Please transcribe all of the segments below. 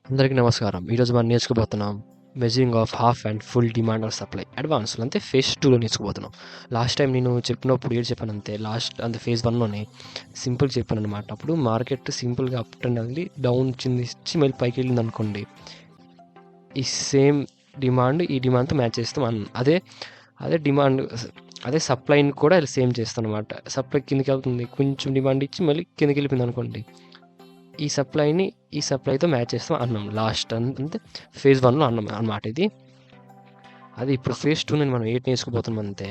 అందరికీ నమస్కారం. ఈరోజు మనం నేర్చుకోబోతున్నాం measuring of half and full demand or supply అడ్వాన్స్లో, అంటే ఫేజ్ 2లో నేర్చుకోబోతున్నాం. లాస్ట్ టైం నేను చెప్పినప్పుడు ఏడు చెప్పాను అంతే, అంతే ఫేజ్ 1లోనే సింపుల్ చెప్పాను అనమాట. అప్పుడు మార్కెట్ సింపుల్గా అప్ ట్రెండ్ వెళ్ళి డౌన్ ఇచ్చి మళ్ళీ పైకి వెళ్ళింది అనుకోండి, ఈ సేమ్ డిమాండ్ ఈ డిమాండ్తో మ్యాచ్ చేస్తాం అదే డిమాండ్ అదే సప్లైని కూడా సేమ్ చేస్తాం అనమాట. సప్లై కిందకి వెళ్తుంది, కొంచెం డిమాండ్ ఇచ్చి మళ్ళీ కిందకి వెళ్ళిపోయింది అనుకోండి, ఈ సప్లైతో మ్యాచ్ చేస్తాం అన్నాం లాస్ట్. అంతే ఫేజ్ 1లో అన్నాం అన్నమాట ఇది. అది ఇప్పుడు ఫేజ్ 2 మనం ఏంటి నేర్చుకోబోతున్నాం అంటే,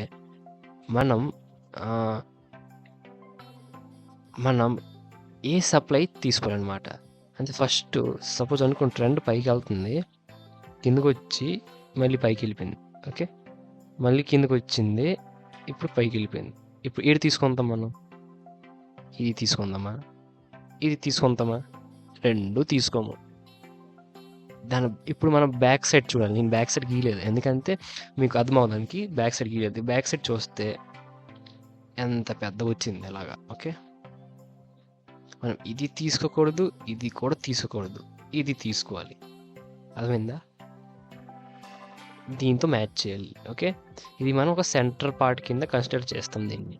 మనం ఏ సప్లై తీసుకోవాలన్నమాట. అంటే ఫస్ట్ సపోజ్ అనుకోండి, ట్రెండ్ పైకి వెళ్తుంది, కిందకు వచ్చి మళ్ళీ పైకి వెళ్ళిపోయింది. ఓకే, మళ్ళీ కిందకు వచ్చింది, ఇప్పుడు పైకి వెళ్ళిపోయింది. ఇప్పుడు ఏది తీసుకుంటాం మనం? ఇది తీసుకుందామా, ఇది తీసుకుంటామా? రెండు తీసుకోము. ఇప్పుడు మనం బ్యాక్ సైడ్ చూడాలి. నేను బ్యాక్ సైడ్ గీయలేదు, ఎందుకంటే మీకు అర్థమవడానికి బ్యాక్ సైడ్ గీయలేదు. బ్యాక్ సైడ్ చూస్తే ఎంత పెద్ద వచ్చింది అలాగా. ఓకే, మనం ఇది తీసుకోకూడదు, ఇది కూడా తీసుకోకూడదు, ఇది తీసుకోవాలి. అర్థమైందా? దీంతో మ్యాచ్ చేయాలి. ఓకే, ఇది మనం ఒక సెంటర్ పార్ట్ కింద కన్సిడర్ చేస్తాం దీన్ని.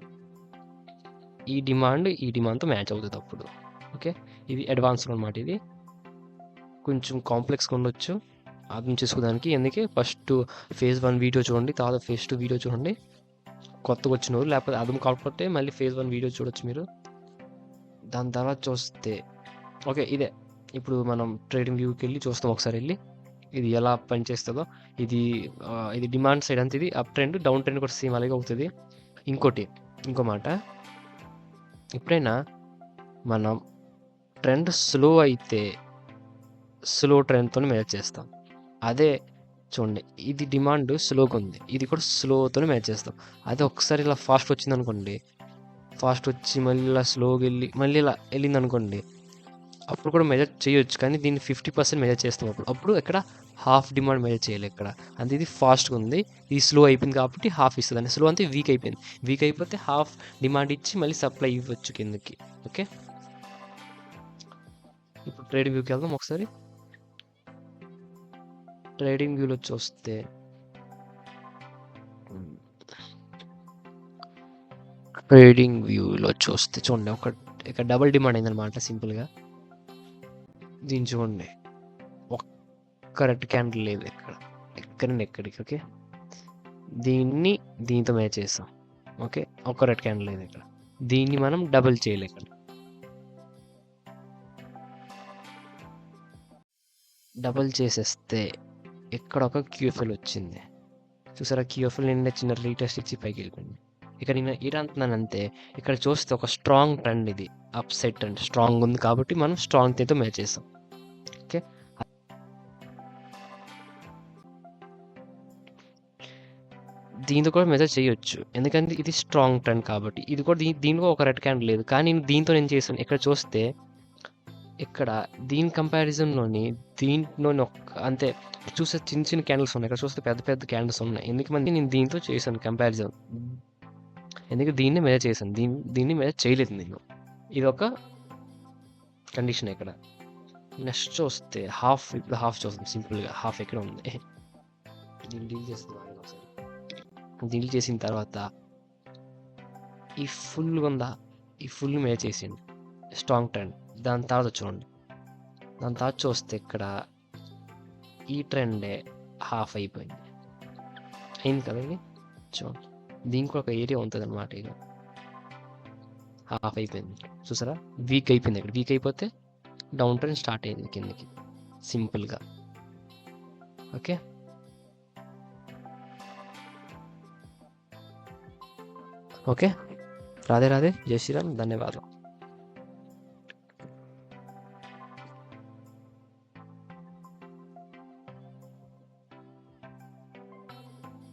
ఈ డిమాండ్తో మ్యాచ్ అవుతుంది అప్పుడు. ఓకే, ఇది అడ్వాన్స్లో అనమాట. ఇది కొంచెం కాంప్లెక్స్గా ఉండొచ్చు అర్థం చేసుకోవడానికి. అందుకే ఫస్ట్ ఫేజ్ 1 వీడియో చూడండి, తర్వాత ఫేజ్ 2 వీడియో చూడండి కొత్తగా వచ్చినవారు. లేకపోతే అర్థం కాకపోతే మళ్ళీ ఫేజ్ 1 వీడియో చూడొచ్చు మీరు. దాని తర్వాత చూస్తే ఓకే, ఇదే ఇప్పుడు మనం ట్రేడింగ్ వ్యూకి వెళ్ళి చూస్తాం ఒకసారి వెళ్ళి, ఇది ఎలా పనిచేస్తుందో. ఇది డిమాండ్ సైడ్ అంతే, ఇది అప్ ట్రెండ్, డౌన్ ట్రెండ్ కూడా సేమ్ అలాగే అవుతుంది. ఇంకో మాట, ఎప్పుడైనా మనం ట్రెండ్ స్లో అయితే స్లో ట్రెండ్తో మ్యాచ్ చేస్తాం. అదే చూడండి, ఇది డిమాండ్ స్లోగా ఉంది, ఇది కూడా స్లోతో మ్యాచ్ చేస్తాం. అదే ఒకసారి ఇలా ఫాస్ట్ వచ్చింది అనుకోండి, ఫాస్ట్ వచ్చి మళ్ళీ ఇలా స్లోగా వెళ్ళి మళ్ళీ ఇలా వెళ్ళింది అనుకోండి, అప్పుడు కూడా మెజర్ చేయొచ్చు. కానీ దీన్ని 50% మెజర్ చేస్తాం. అప్పుడు ఇక్కడ హాఫ్ డిమాండ్ మెజర్ చేయాలి ఇక్కడ. అంటే ఇది ఫాస్ట్గా ఉంది, ఇది స్లో అయిపోయింది కాబట్టి హాఫ్ ఇస్తుంది. అంటే స్లో అంటే వీక్ అయిపోయింది, వీక్ అయిపోతే హాఫ్ డిమాండ్ ఇచ్చి మళ్ళీ సప్లై ఇవ్వచ్చు కిందకి. ఓకే, ఇప్పుడు ట్రేడింగ్ వ్యూకి వెళ్దాం ఒకసారి. ట్రేడింగ్ వ్యూలో చూస్తే చూడండి, ఇక్కడ డబుల్ డిమాండ్ అయిందనమాట సింపుల్గా. దీన్ని చూడండి, ఒక్క రెడ్ క్యాండిల్ లేదు ఎక్కడికి. ఓకే, దీంతో మ్యాచ్ చేస్తాం. ఓకే, ఒక్క రెడ్ క్యాండిల్ లేదు ఇక్కడ, దీన్ని మనం డబుల్ చేయలేం. ఇక్కడ డబుల్ చేసేస్తే ఇక్కడ ఒక క్యూఎఫ్ఎల్ వచ్చింది, చూసారా? క్యూఎఫ్ఎల్ నిన్న చిన్న రీటెస్ట్ ఇచ్చి పైకి వెళ్ళిపోయింది. ఇక్కడ నేను ఏంటంటున్నానంటే, ఇక్కడ చూస్తే ఒక స్ట్రాంగ్ ట్రెండ్, ఇది అప్ సైడ్ ట్రెండ్ స్ట్రాంగ్ ఉంది కాబట్టి మనం స్ట్రాంగ్ తో మ్యాచ్ చేస్తాం. ఓకే, దీంతో కూడా మెజర్ చేయొచ్చు, ఎందుకంటే ఇది స్ట్రాంగ్ ట్రెండ్ కాబట్టి. ఇది కూడా దీనిలో ఒక రెడ్ క్యాండిల్ లేదు, కానీ దీంతో నేను చేశాను. ఇక్కడ చూస్తే ఇక్కడ దీని కంపారిజన్లోని దీంట్లోని అంతే చూస్తే చిన్న చిన్న క్యాండిల్స్ ఉన్నాయి, ఇక్కడ చూస్తే పెద్ద పెద్ద క్యాండిల్స్ ఉన్నాయి. ఎందుకంటే నేను దీంతో చేశాను కంపారిజన్, ఎందుకంటే దీన్ని మెజర్ చేశాను, దీన్ని మెజర్ చేయలేదు నేను. ఇది ఒక కండిషన్. ఇక్కడ నెక్స్ట్ చూస్తే ఇప్పుడు హాఫ్ చూస్తాం సింపుల్గా. హాఫ్ ఎక్కడ ఉంది, దీన్ని డీల్ చేస్తున్నాను ఒకసారి. డీల్ చేసిన తర్వాత ఈ ఫుల్ ఉందా, ఈ ఫుల్ మెజర్ చేసింది స్ట్రాంగ్ ట్రెండ్. దాని తర్వాత చూస్తే ఇక్కడ ఈ ట్రెండే హాఫ్ అయిపోయింది కదా. ఇది చూడండి, దీనికి ఒక ఏరియా ఉంటుంది అనమాట. ఇది హాఫ్ అయిపోయింది, చూసారా? వీక్ అయిపోయింది. ఇక్కడ వీక్ అయిపోతే డౌన్ ట్రెండ్ స్టార్ట్ అయింది కిందకి సింపుల్గా. ఓకే, రాధే రాధే, జై శ్రీరామ్, ధన్యవాదాలు.